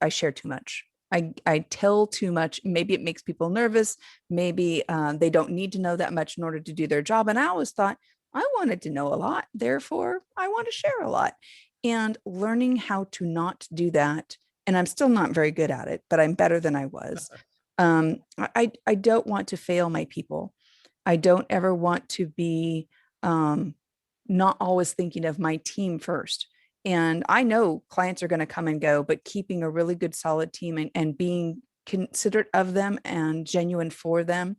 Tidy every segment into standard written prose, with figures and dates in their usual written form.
I share too much. I tell too much. Maybe it makes people nervous. Maybe they don't need to know that much in order to do their job. And I always thought I wanted to know a lot. Therefore, I want to share a lot. And learning how to not do that. And I'm still not very good at it, but I'm better than I was. I don't want to fail my people. I don't ever want to be not always thinking of my team first. And I know clients are going to come and go, but keeping a really good, solid team and being considerate of them and genuine for them.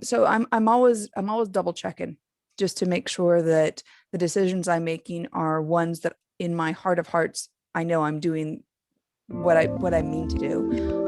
So I'm always double checking just to make sure that the decisions I'm making are ones that in my heart of hearts, I know I'm doing what I mean to do.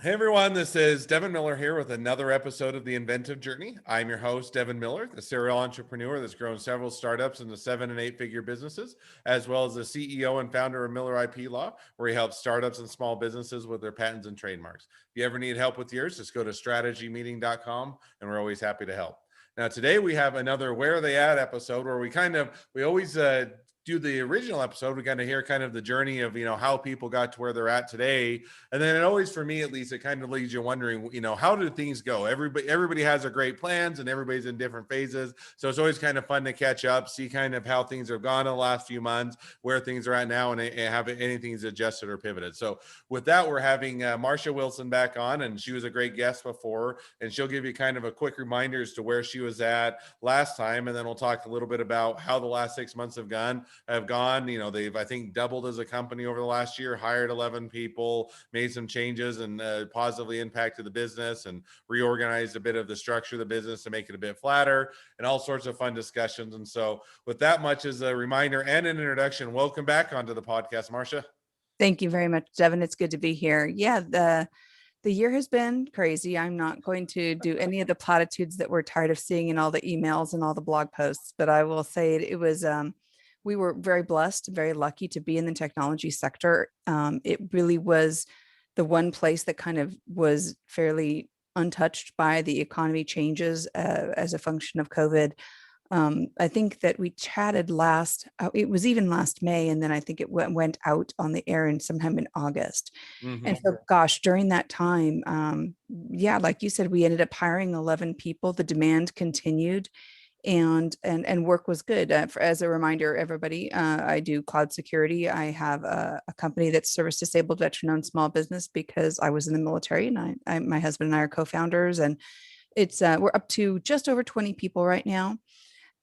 Hey everyone, this is Devin Miller here with another episode of the Inventive Journey. I'm your host, Devin Miller, the serial entrepreneur that's grown several startups into 7 and 8 figure businesses, as well as the CEO and founder of Miller IP Law, where he helps startups and small businesses with their patents and trademarks. If you ever need help with yours, just go to strategymeeting.com and we're always happy to help. Now, today we have another Where Are They At episode where we always do the original episode. We kind of hear kind of the journey of, how people got to where they're at today. And then it always, for me at least, it kind of leaves you wondering, how do things go? Everybody has their great plans and everybody's in different phases. So it's always kind of fun to catch up, see kind of how things have gone in the last few months, where things are at now, and have anything's adjusted or pivoted. So with that, we're having Marsha Wilson back on, and she was a great guest before, and she'll give you kind of a quick reminder as to where she was at last time. And then we'll talk a little bit about how the last 6 months have gone. They've, I think, doubled as a company over the last year, hired 11 people, made some changes and positively impacted the business and reorganized a bit of the structure of the business to make it a bit flatter, and all sorts of fun discussions. And so with that much as a reminder and an introduction, welcome back onto the podcast, Marsha. Thank you very much, Devin. It's good to be here. Yeah, the year has been crazy. I'm not going to do any of the platitudes that we're tired of seeing in all the emails and all the blog posts, but I will say it was we were very blessed, very lucky to be in the technology sector. It really was the one place that kind of was fairly untouched by the economy changes as a function of COVID. I think that we chatted it was even last May, and then I think it went out on the air sometime in August. Mm-hmm. And so, gosh, during that time, yeah, like you said, we ended up hiring 11 people. The demand continued. And work was good. As a reminder, everybody, I do cloud security. I have a company that's service disabled veteran-owned small business because I was in the military, and my husband and I are co-founders, and it's we're up to just over 20 people right now.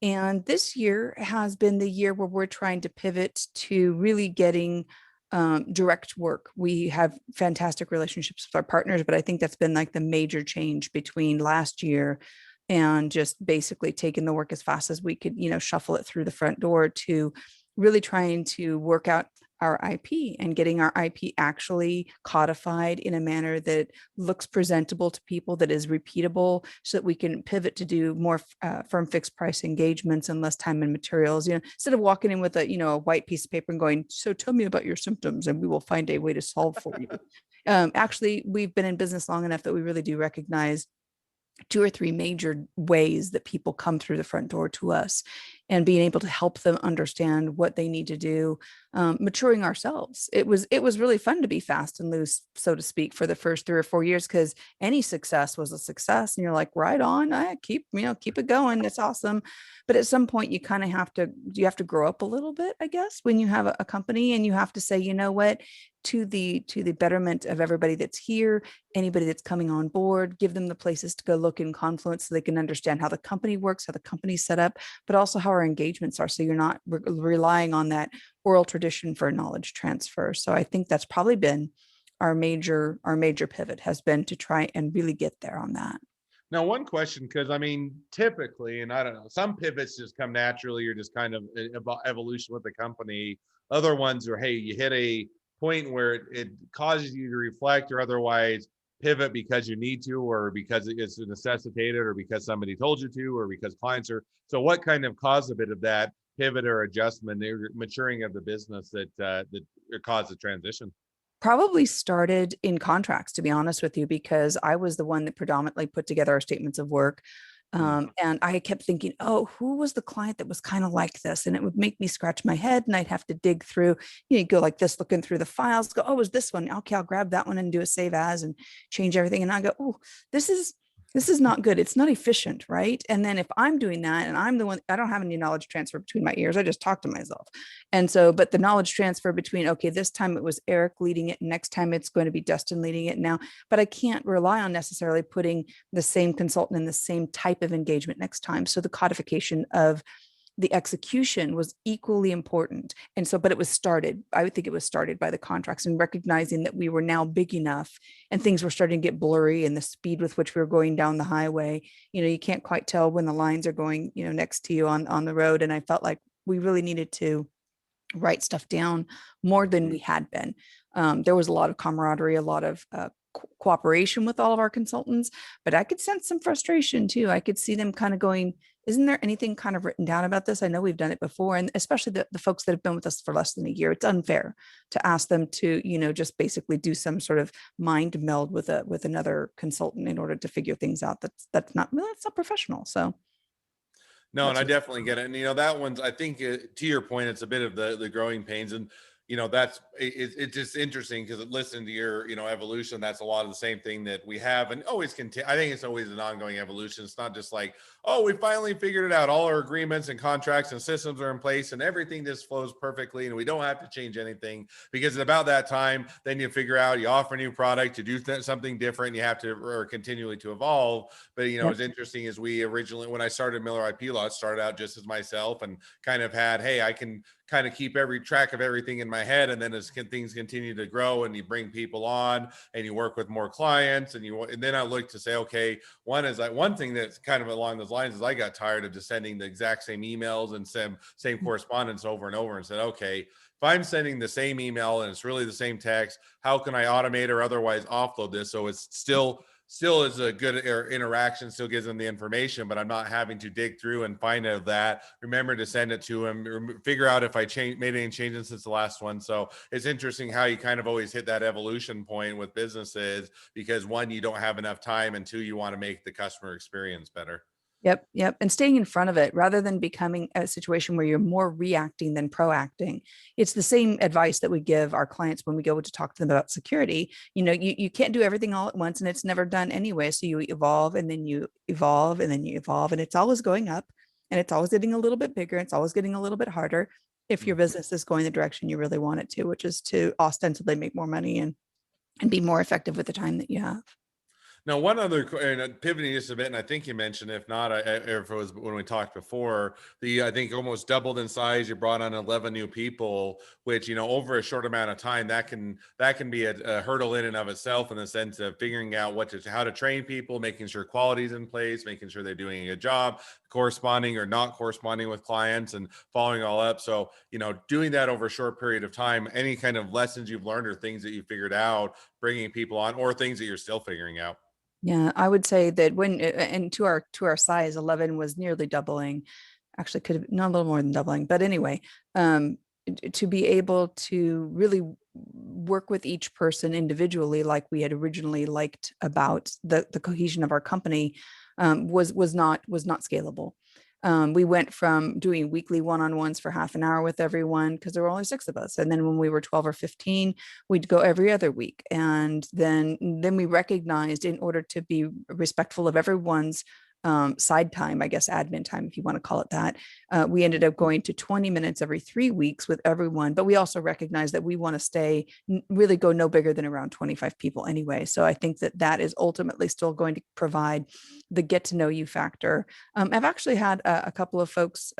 And this year has been the year where we're trying to pivot to really getting direct work. We have fantastic relationships with our partners, but I think that's been like the major change between last year and just basically taking the work as fast as we could, shuffle it through the front door to really trying to work out our IP and getting our IP actually codified in a manner that looks presentable to people, that is repeatable, so that we can pivot to do more firm fixed price engagements and less time and materials. Instead of walking in with a white piece of paper and going, "So tell me about your symptoms, and we will find a way to solve for you." Actually, we've been in business long enough that we really do recognize 2 or 3 major ways that people come through the front door to us, and being able to help them understand what they need to do, maturing ourselves. It was really fun to be fast and loose, so to speak, for the first 3 or 4 years, because any success was a success, and you're like, right on, keep it going. That's awesome. But at some point, you kind of have to grow up a little bit, I guess, when you have a company, and you have to say, you know what, to the betterment of everybody that's here, anybody that's coming on board, give them the places to go look in Confluence so they can understand how the company works, how the company's set up, but also how our engagements are, so you're not relying on that oral tradition for knowledge transfer. So I think that's probably been our major pivot, has been to try and really get there on that. Now, one question, because typically, and I don't know, some pivots just come naturally, or just kind of evolution with the company. Other ones are, hey, you hit a point where it causes you to reflect, or otherwise pivot because you need to, or because it's necessitated, or because somebody told you to, or because clients are. So what kind of caused a bit of that pivot or adjustment, or maturing of the business that caused the transition? Probably started in contracts, to be honest with you, because I was the one that predominantly put together our statements of work. Mm. And I kept thinking, oh, who was the client that was kind of like this? And it would make me scratch my head and I'd have to dig through, you go like this, looking through the files, go, oh, was this one? Okay, I'll grab that one and do a save as and change everything. And I go, oh, this is this is not good. It's not efficient, right? And then if I'm doing that and I'm the one, I don't have any knowledge transfer between my ears. I just talk to myself. And so, but the knowledge transfer between, okay, this time it was Eric leading it, next time it's going to be Dustin leading it now, but I can't rely on necessarily putting the same consultant in the same type of engagement next time. So the codification of the execution was equally important. And so, but it was started, I would think it was started by the contracts and recognizing that we were now big enough and things were starting to get blurry and the speed with which we were going down the highway, you can't quite tell when the lines are going, next to you on the road. And I felt like we really needed to write stuff down more than we had been. There was a lot of camaraderie, a lot of cooperation with all of our consultants, but I could sense some frustration too. I could see them kind of going, isn't there anything kind of written down about this? I know we've done it before. And especially the folks that have been with us for less than a year, it's unfair to ask them to, just basically do some sort of mind meld with another consultant in order to figure things out. That's not, well, that's not professional. So No, and that's I just, definitely get it. And that one's, I think, to your point, it's a bit of the growing pains, and that's it's just interesting because listening to your evolution, that's a lot of the same thing that we have and always continue. I think it's always an ongoing evolution. It's not just like, oh, we finally figured it out. All our agreements and contracts and systems are in place, and everything just flows perfectly, and we don't have to change anything. Because at about that time, then you figure out you offer a new product, you do something different, you have to or continually to evolve. But yep, it's interesting is we originally, when I started Miller IP Law, it started out just as myself and kind of had, hey, I can kind of keep every track of everything in my head. And then as things continue to grow and you bring people on and you work with more clients and then I look to say, okay, one thing that's kind of along those lines is I got tired of just sending the exact same emails and same correspondence over and over and said, okay, if I'm sending the same email and it's really the same text, how can I automate or otherwise offload this so it's still is a good interaction, still gives them the information, but I'm not having to dig through and find out that, remember to send it to him, figure out if I made any changes since the last one. So it's interesting how you kind of always hit that evolution point with businesses because one, you don't have enough time, and two, you want to make the customer experience better. yep, yep. And staying in front of it rather than becoming a situation where you're more reacting than proacting. It's the same advice that we give our clients when we go to talk to them about security. You can't do everything all at once and it's never done anyway. So you evolve and then you evolve and then you evolve and it's always going up and it's always getting a little bit bigger. It's always getting a little bit harder if your business is going the direction you really want it to, which is to ostensibly make more money and be more effective with the time that you have. Now, one other pivoting just a bit, and I think you mentioned, if not, if it was when we talked before, I think almost doubled in size. You brought on 11 new people, which over a short amount of time, that can be a hurdle in and of itself, in the sense of figuring out how to train people, making sure quality's in place, making sure they're doing a good job, corresponding or not corresponding with clients, and following all up. So doing that over a short period of time, any kind of lessons you've learned or things that you figured out, bringing people on, or things that you're still figuring out. Yeah, I would say that when and to our size, 11 was nearly doubling. Actually, could have not a little more than doubling, but anyway, to be able to really work with each person individually, like we had originally liked about the cohesion of our company, was not scalable. We went from doing weekly one-on-ones for half an hour with everyone because there were only 6 of us. And then when we were 12 or 15, we'd go every other week. And then we recognized, in order to be respectful of everyone's side time, I guess admin time, if you want to call it that, we ended up going to 20 minutes every 3 weeks with everyone. But we also recognize that we want to really go no bigger than around 25 people anyway. So I think that is ultimately still going to provide the get to know you factor. I've actually had a couple of folks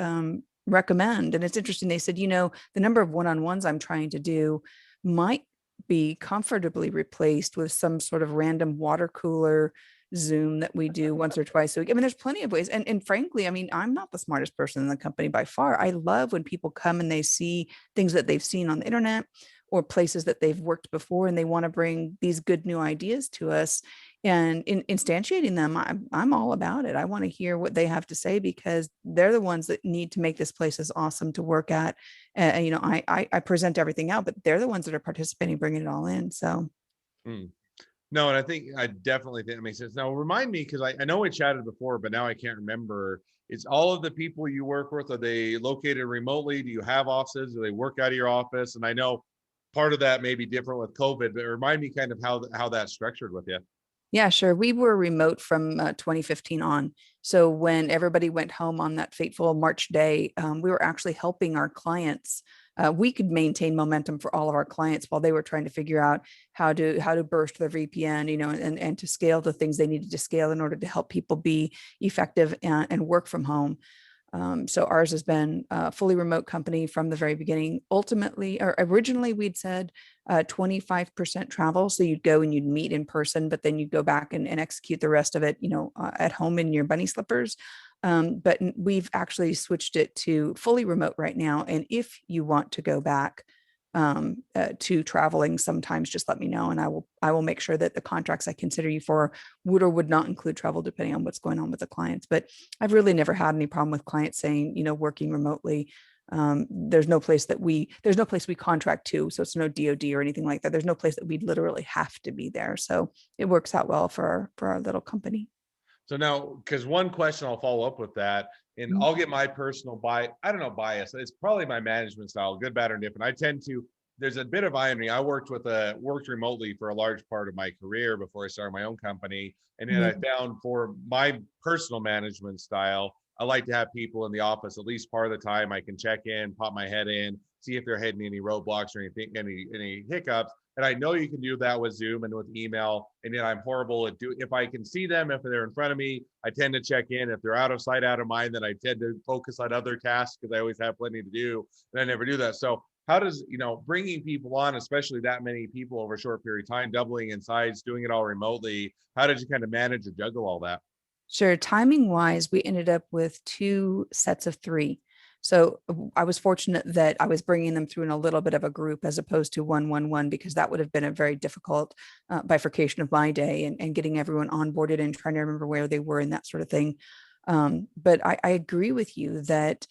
recommend, and it's interesting. They said, the number of one-on-ones I'm trying to do might be comfortably replaced with some sort of random water cooler Zoom that we do once or twice a week. I mean, there's plenty of ways. And frankly, I mean, I'm not the smartest person in the company by far. I love when people come and they see things that they've seen on the internet or places that they've worked before, and they want to bring these good new ideas to us. And in instantiating them, I'm all about it. I want to hear what they have to say because they're the ones that need to make this place as awesome to work at. I present everything out, but they're the ones that are participating, bringing it all in. So Hmm. No, and I definitely think that makes sense. Now, remind me, because I know we chatted before, but now I can't remember. Is all of the people you work with, are they located remotely? Do you have offices? Do they work out of your office? And I know part of that may be different with COVID, but remind me kind of how that's structured with you. Yeah, sure. We were remote from 2015 on. So when everybody went home on that fateful March day, we were actually helping our clients. We could maintain momentum for all of our clients while they were trying to figure out how to burst their VPN, and to scale the things they needed to scale in order to help people be effective and work from home. So ours has been a fully remote company from the very beginning. Ultimately, or originally, we'd said 25% travel. So you'd go and you'd meet in person, but then you'd go back and execute the rest of it, at home in your bunny slippers. But we've actually switched it to fully remote right now. And if you want to go back to traveling sometimes, just let me know, and I will make sure that the contracts I consider you for would or would not include travel depending on what's going on with the clients. But I've really never had any problem with clients saying, working remotely. There's no place we contract to, so it's no DoD or anything like that. There's no place that we literally have to be there, so it works out well for our little company. So now, because one question I'll follow up with that, and Mhm. I'll get my personal I don't know, bias. It's probably my management style, good, bad, or different. There's a bit of irony. I worked remotely for a large part of my career before I started my own company. And then I Mhm. found for my personal management style, I like to have people in the office at least part of the time. I can check in, pop my head in, see if they're hitting any roadblocks or anything, any hiccups. And I know you can do that with Zoom and with email. And then I'm horrible at if I can see them, if they're in front of me, I tend to check in. If they're out of sight, out of mind, then I tend to focus on other tasks because I always have plenty to do. And I never do that. So how does, bringing people on, especially that many people over a short period of time, doubling in size, doing it all remotely, how did you kind of manage to juggle all that? Sure. Timing wise, we ended up with two sets of three. So I was fortunate that I was bringing them through in a little bit of a group as opposed to one, because that would have been a very difficult bifurcation of my day and getting everyone onboarded and trying to remember where they were and that sort of thing. But I agree with you that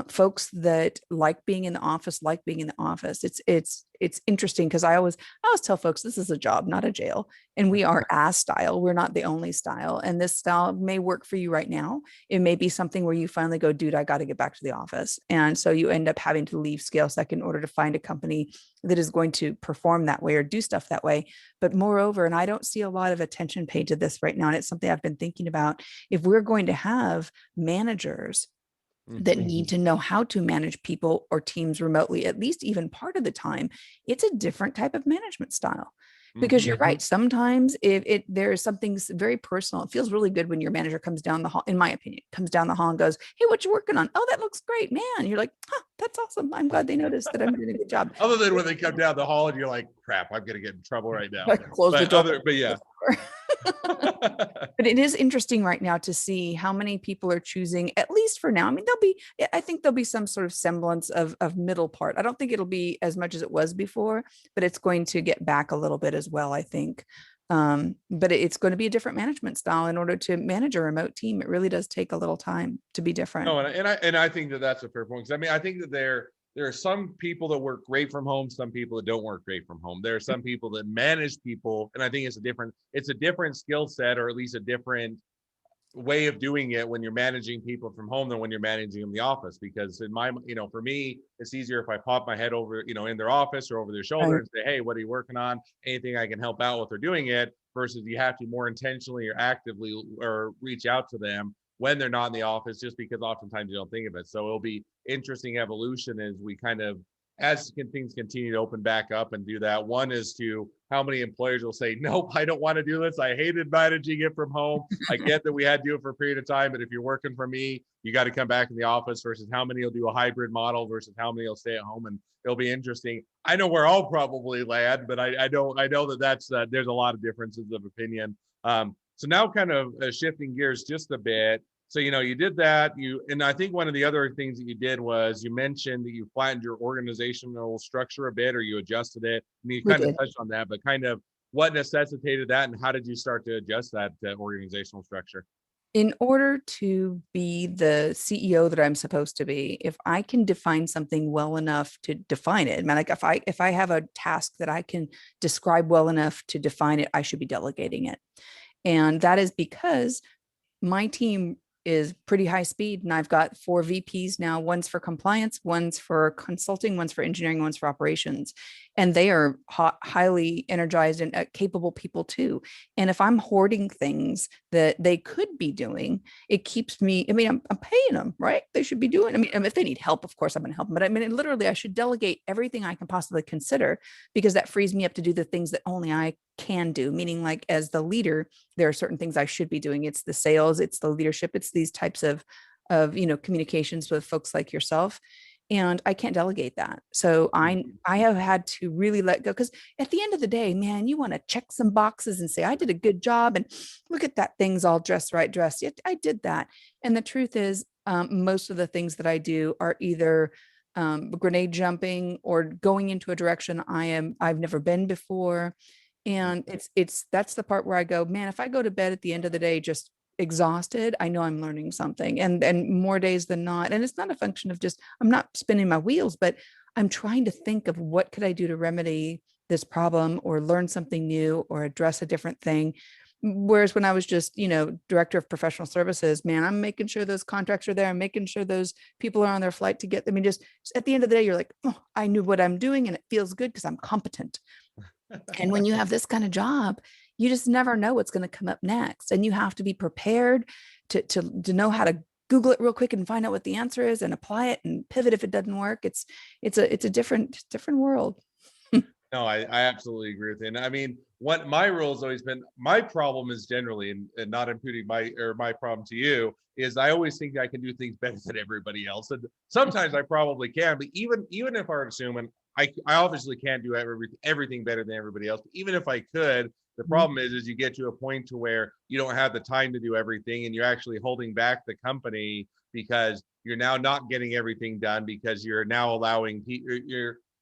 folks that like being in the office like being in the office. It's interesting because I always tell folks this is a job, not a jail, and we are a style. We're not the only style, and this style may work for you right now. It may be something where you finally go, dude, I got to get back to the office, and so you end up having to leave ScaleSec in order to find a company that is going to perform that way or do stuff that way. But moreover, and I don't see a lot of attention paid to this right now, and it's something I've been thinking about. If we're going to have managers that Mhm. need to know how to manage people or teams remotely, at least even part of the time, it's a different type of management style. Because you're Mhm. right. Sometimes if there is something very personal, it feels really good when your manager comes down the hall, in my opinion, comes down the hall and goes, "Hey, what you working on? Oh, that looks great, man." You're like, "Huh, that's awesome. I'm glad they noticed that I'm doing a good job." Other than when they come down the hall and you're like, crap, I'm gonna get in trouble right now. Close the door. But yeah. But it is interesting right now to see how many people are choosing, at least for now. I mean, I think there'll be some sort of semblance of middle part. I don't think it'll be as much as it was before, but it's going to get back a little bit as well, I think. But it's going to be a different management style in order to manage a remote team. It really does take a little time to be different. No, and I think that that's a fair point because I mean I think that there are some people that work great from home, some people that don't work great from home. There are some people that manage people, and I think it's a different skill set or at least a different way of doing it when you're managing people from home than when you're managing them in the office. Because for me, it's easier if I pop my head over, in their office or over their shoulder Right. and say, hey, what are you working on? Anything I can help out with or doing it versus you have to more intentionally or actively or reach out to them when they're not in the office, just because oftentimes you don't think of it. So it'll be interesting evolution as we kind of as things continue to open back up and do that. One is to how many employers will say, nope, I don't want to do this. I hated managing it from home. I get that we had to do it for a period of time, but if you're working for me, you got to come back in the office versus how many will do a hybrid model versus how many will stay at home. And it'll be interesting. I know where I'll probably land, but I know that there's a lot of differences of opinion. So now kind of shifting gears just a bit. So, you did that. And I think one of the other things that you did was you mentioned that you flattened your organizational structure a bit or you adjusted it. And you We kind of did. touched on that, but kind of what necessitated that and how did you start to adjust that organizational structure? in order to be the CEO that I'm supposed to be, if I can define something well enough to define it, man, like if I have a task that I can describe well enough to define it, I should be delegating it. And that is because my team is pretty high speed, and I've got 4 VPs now. One's for compliance, one's for consulting, one's for engineering, one's for operations, and they are highly energized and capable people too. And if I'm hoarding things that they could be doing, it keeps me, I mean, I'm paying them, right? They should be doing, I mean, if they need help, of course I'm going to help them, but I mean, literally I should delegate everything I can possibly consider, because that frees me up to do the things that only I can do. Meaning, like, as the leader, there are certain things I should be doing. It's the sales, it's the leadership, it's these types of communications with folks like yourself. And I can't delegate that. So I have had to really let go, because at the end of the day, man, you want to check some boxes and say, I did a good job, and look at that, thing's all dressed right, dressed. I did that. And the truth is, most of the things that I do are either grenade jumping or going into a direction I've never been before. And that's the part where I go, man, if I go to bed at the end of the day just exhausted, I know I'm learning something, and more days than not. And it's not a function of just, I'm not spinning my wheels, but I'm trying to think of what could I do to remedy this problem, or learn something new, or address a different thing. Whereas when I was just, director of professional services, man, I'm making sure those contracts are there. I'm making sure those people are on their flight to get, I mean, just at the end of the day, you're like, oh, I knew what I'm doing, and it feels good because I'm competent. And when you have this kind of job, you just never know what's going to come up next. And you have to be prepared to know how to Google it real quick and find out what the answer is, and apply it and pivot if it doesn't work. It's a different world. No, I absolutely agree with you. And I mean, what my rule has always been, my problem is generally, and not imputing my problem to you, is I always think I can do things better than everybody else. And sometimes I probably can, but even if I'm assuming I obviously can't do everything better than everybody else, but even if I could, the problem is you get to a point to where you don't have the time to do everything, and you're actually holding back the company because you're now not getting everything done, because you're now allowing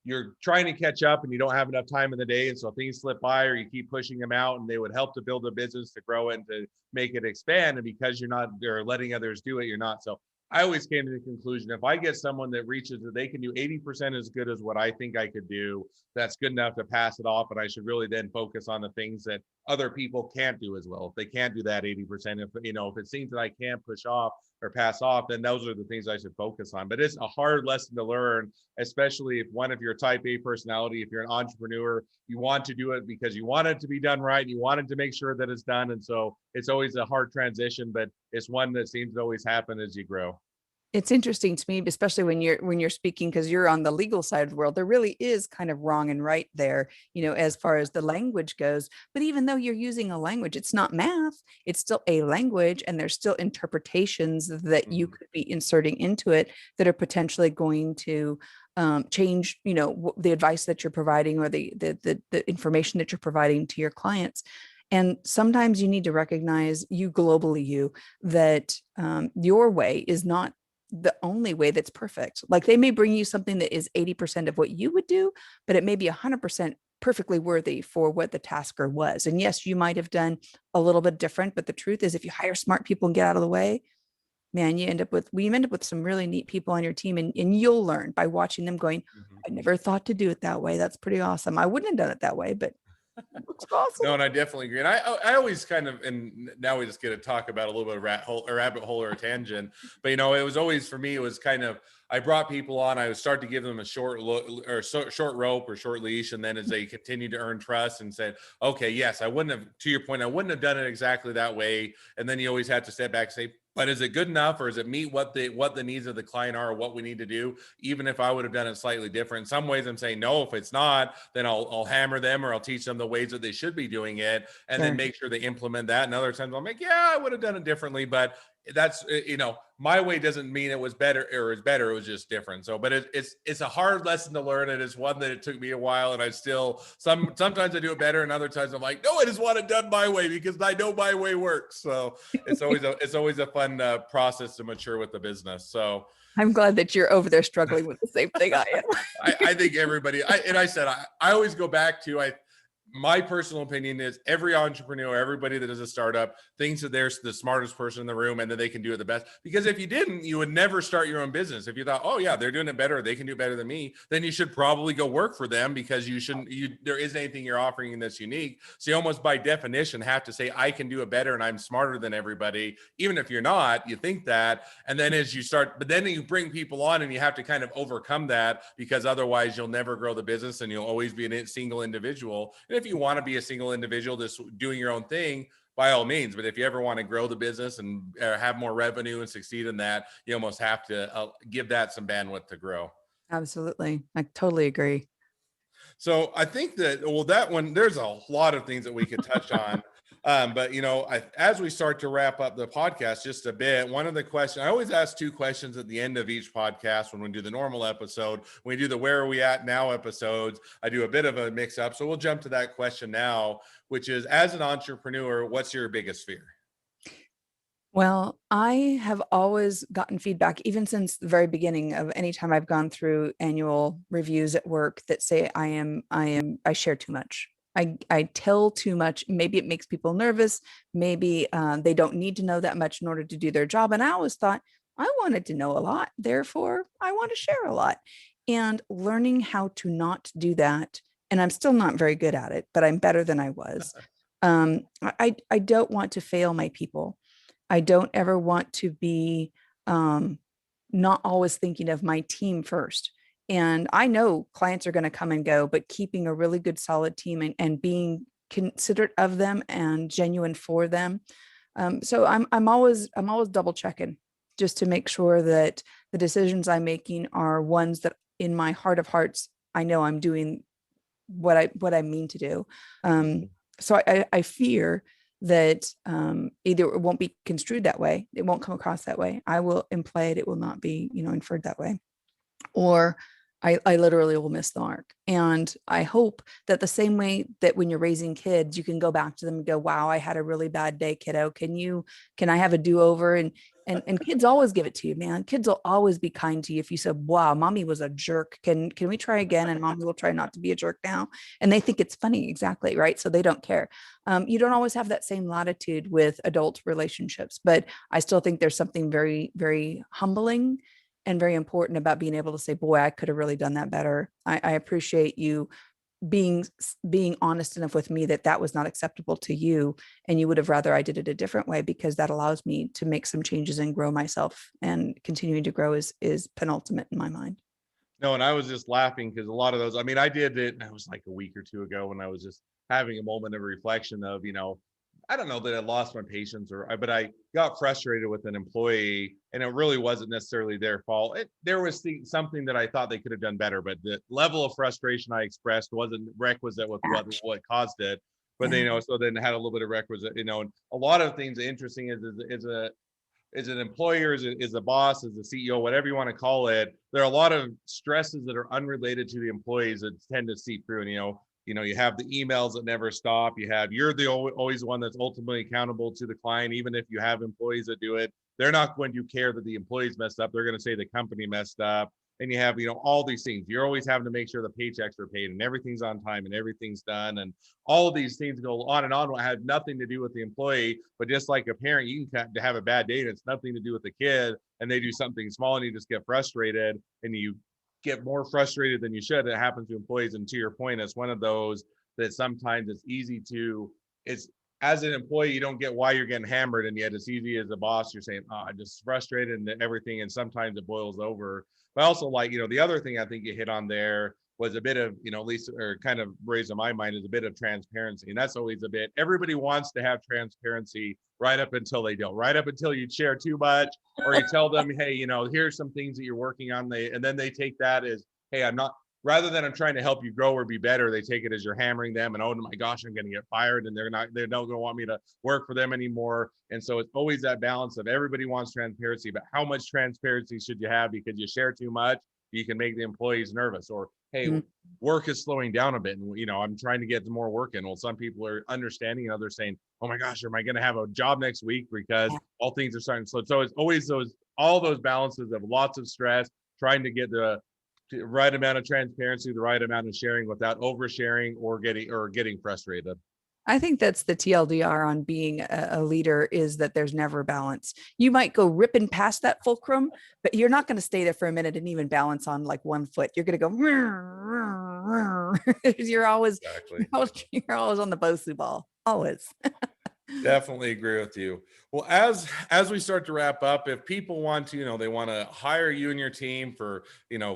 you're trying to catch up, and you don't have enough time in the day. And so things slip by, or you keep pushing them out, and they would help to build a business, to grow it, and to make it expand. And because you're not, or letting others do it, you're not. So I always came to the conclusion, if I get someone that reaches that they can do 80% as good as what I think I could do, that's good enough to pass it off. And I should really then focus on the things that other people can't do as well. If they can't do that 80%, if it seems that I can't push off or pass off, then those are the things I should focus on. But it's a hard lesson to learn, especially if one of your type A personality, if you're an entrepreneur, you want to do it because you want it to be done right. You wanted to make sure that it's done. And so it's always a hard transition, but it's one that seems to always happen as you grow. It's interesting to me, especially when you're speaking, because you're on the legal side of the world. There really is kind of wrong and right there, as far as the language goes. But even though you're using a language, it's not math, it's still a language, and there's still interpretations that you could be inserting into it that are potentially going to change, the advice that you're providing, or the information that you're providing to your clients. And sometimes you need to recognize, that your way is not the only way that's perfect. Like, they may bring you something that is 80% of what you would do, but it may be 100% perfectly worthy for what the tasker was. And yes, you might have done a little bit different, but the truth is, if you hire smart people and get out of the way, man, you end up with some really neat people on your team, and you'll learn by watching them going, I never thought to do it that way. That's pretty awesome. I wouldn't have done it that way, but looks awesome. No, and I definitely agree. And I always kind of, and now we just get to talk about a little bit of rabbit hole or a tangent. But it was always, for me, it was kind of, I brought people on, I would start to give them a short rope or short leash. And then as they continued to earn trust and said, okay, yes, I wouldn't have, to your point, I wouldn't have done it exactly that way. And then you always have to step back and say, but is it good enough, or is it meet what the needs of the client are, or what we need to do, even if I would have done it slightly different? In some ways I'm saying, no, if it's not, then I'll hammer them, or I'll teach them the ways that they should be doing it, and then make sure they implement that. And other times I'm like, yeah, I would have done it differently, but that's, my way doesn't mean it was better or is better. It was just different. So, but it's a hard lesson to learn. It is one that it took me a while, and I still, sometimes I do it better, and other times I'm like, no, I just want it done my way because I know my way works. So it's always a fun process to mature with the business. So I'm glad that you're over there struggling with the same thing I am. I think everybody, I always go back to, my personal opinion is every entrepreneur, everybody that is a startup thinks that they're the smartest person in the room and that they can do it the best. Because if you didn't, you would never start your own business. If you thought, oh yeah, they're doing it better, they can do it better than me, then you should probably go work for them, because there isn't anything you're offering that's unique. So you almost by definition have to say, I can do it better and I'm smarter than everybody. Even if you're not, you think that. And then as you start, but then you bring people on and you have to kind of overcome that, because otherwise you'll never grow the business and you'll always be a single individual. And if you want to be a single individual just doing your own thing, by all means. But if you ever want to grow the business and have more revenue and succeed in that, you almost have to give that some bandwidth to grow. Absolutely. I totally agree. So I think that, well, that one, there's a lot of things that we could touch on. But, as we start to wrap up the podcast just a bit, one of the questions, I always ask two questions at the end of each podcast when we do the normal episode. When we do the Where Are We At Now episodes, I do a bit of a mix up. So we'll jump to that question now, which is, as an entrepreneur, what's your biggest fear? Well, I have always gotten feedback, even since the very beginning of any time I've gone through annual reviews at work, that say I share too much. I tell too much. Maybe it makes people nervous. Maybe they don't need to know that much in order to do their job. And I always thought I wanted to know a lot. Therefore, I want to share a lot. And learning how to not do that. And I'm still not very good at it, but I'm better than I was. I don't want to fail my people. I don't ever want to be not always thinking of my team first. And I know clients are going to come and go, but keeping a really good, solid team and being considerate of them and genuine for them. So I'm always double checking just to make sure that the decisions I'm making are ones that in my heart of hearts, I know I'm doing what I mean to do. So I fear that either it won't be construed that way, it won't come across that way. I will imply it will not be, inferred that way, or I literally will miss the mark. And I hope that the same way that when you're raising kids, you can go back to them and go, wow, I had a really bad day, kiddo. Can I have a do-over? And kids always give it to you, man. Kids will always be kind to you. If you said, wow, mommy was a jerk. Can we try again? And mommy will try not to be a jerk now. And they think it's funny. Exactly. Right. So they don't care. You don't always have that same latitude with adult relationships, but I still think there's something very, very humbling and very important about being able to say, boy, I could have really done that better. I appreciate you being honest enough with me that was not acceptable to you. And you would have rather I did it a different way, because that allows me to make some changes and grow myself, and continuing to grow is penultimate in my mind. No, and I was just laughing because a lot of those, I mean, I did it, it was like a week or two ago when I was just having a moment of reflection of, I don't know that I lost my patience but I got frustrated with an employee, and it really wasn't necessarily their fault. There was something that I thought they could have done better, but the level of frustration I expressed wasn't requisite with what caused it. But so then had a little bit of requisite, and a lot of things interesting is an employer, is a boss, is a CEO, whatever you want to call it. There are a lot of stresses that are unrelated to the employees that tend to seep through. And you have the emails that never stop. You're always one that's ultimately accountable to the client. Even if you have employees that do it, they're not going to care that the employees messed up. They're going to say the company messed up. And you have, all these things. You're always having to make sure the paychecks are paid and everything's on time and everything's done. And all of these things go on and on. It have nothing to do with the employee, but just like a parent, you can have a bad day and it's nothing to do with the kid, and they do something small and you just get frustrated, and you get more frustrated than you should. It happens to employees. And to your point, it's one of those that sometimes it's as an employee, you don't get why you're getting hammered. And yet it's easy as a boss, you're saying, oh, I'm just frustrated and everything. And sometimes it boils over. But also, like, the other thing I think you hit on there was a bit of, at least, or kind of raised in my mind, is a bit of transparency. And that's always everybody wants to have transparency right up until they don't, right up until you share too much, or you tell them, hey, here's some things that you're working on. And then they take that as, hey, rather than I'm trying to help you grow or be better, they take it as you're hammering them and, oh my gosh, I'm going to get fired, and they're not going to want me to work for them anymore. And so it's always that balance of everybody wants transparency, but how much transparency should you have? Because you share too much, you can make the employees nervous, or, hey, work is slowing down a bit, and I'm trying to get more work in. Well, some people are understanding, and others saying, oh my gosh, am I going to have a job next week because all things are starting to slow. So it's always all those balances of lots of stress, trying to get the right amount of transparency, the right amount of sharing without oversharing or getting frustrated. I think that's the TLDR on being a leader, is that there's never balance. You might go ripping past that fulcrum, but you're not going to stay there for a minute and even balance on like one foot. You're going to go, you're always, Exactly. you're always on the Bosu ball. Always. Definitely agree with you. Well, as we start to wrap up, if people want to, they want to hire you and your team for,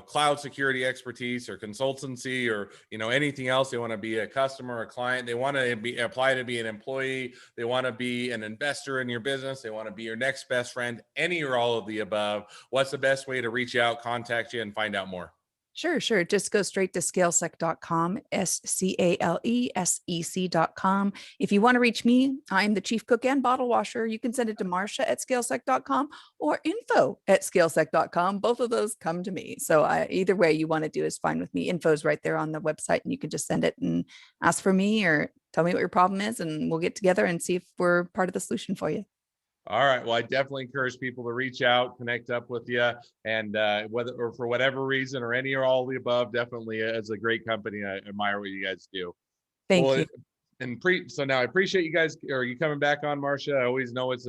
cloud security expertise or consultancy or, anything else, they want to be a customer, a client, they want to apply to be an employee, they want to be an investor in your business, they want to be your next best friend, any or all of the above, what's the best way to reach out, contact you, and find out more? Sure. Just go straight to scalesec.com, SCALESEC.com. If you want to reach me, I'm the chief cook and bottle washer. You can send it to Marsha at scalesec.com or info@scalesec.com. Both of those come to me. So either way you want to do is fine with me. Info is right there on the website, and you can just send it and ask for me or tell me what your problem is, and we'll get together and see if we're part of the solution for you. All right. Well, I definitely encourage people to reach out, connect up with you, and whether or for whatever reason or any or all of the above, definitely as a great company. I admire what you guys do. Thank Well, you. so now I appreciate you guys, or you coming back on, Marsha. I always know it's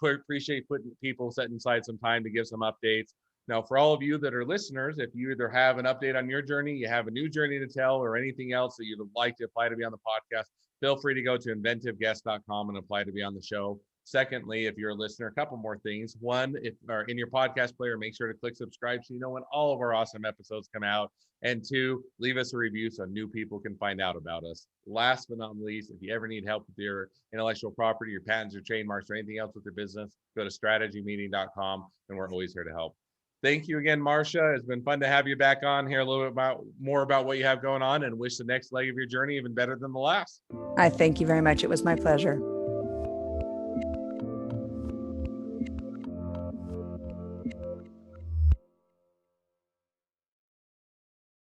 appreciate putting people setting aside some time to give some updates. Now, for all of you that are listeners, if you either have an update on your journey, you have a new journey to tell, or anything else that you'd like to apply to be on the podcast, feel free to go to inventiveguest.com and apply to be on the show. Secondly, if you're a listener, a couple more things. One, if or in your podcast player, make sure to click subscribe so you know when all of our awesome episodes come out. And two, leave us a review so new people can find out about us. Last but not least, if you ever need help with your intellectual property, your patents or trademarks, or anything else with your business, go to strategymeeting.com, and we're always here to help. Thank you again, Marsha. It's been fun to have you back on here, a little bit more about what you have going on, and wish the next leg of your journey even better than the last. I thank you very much. It was my pleasure.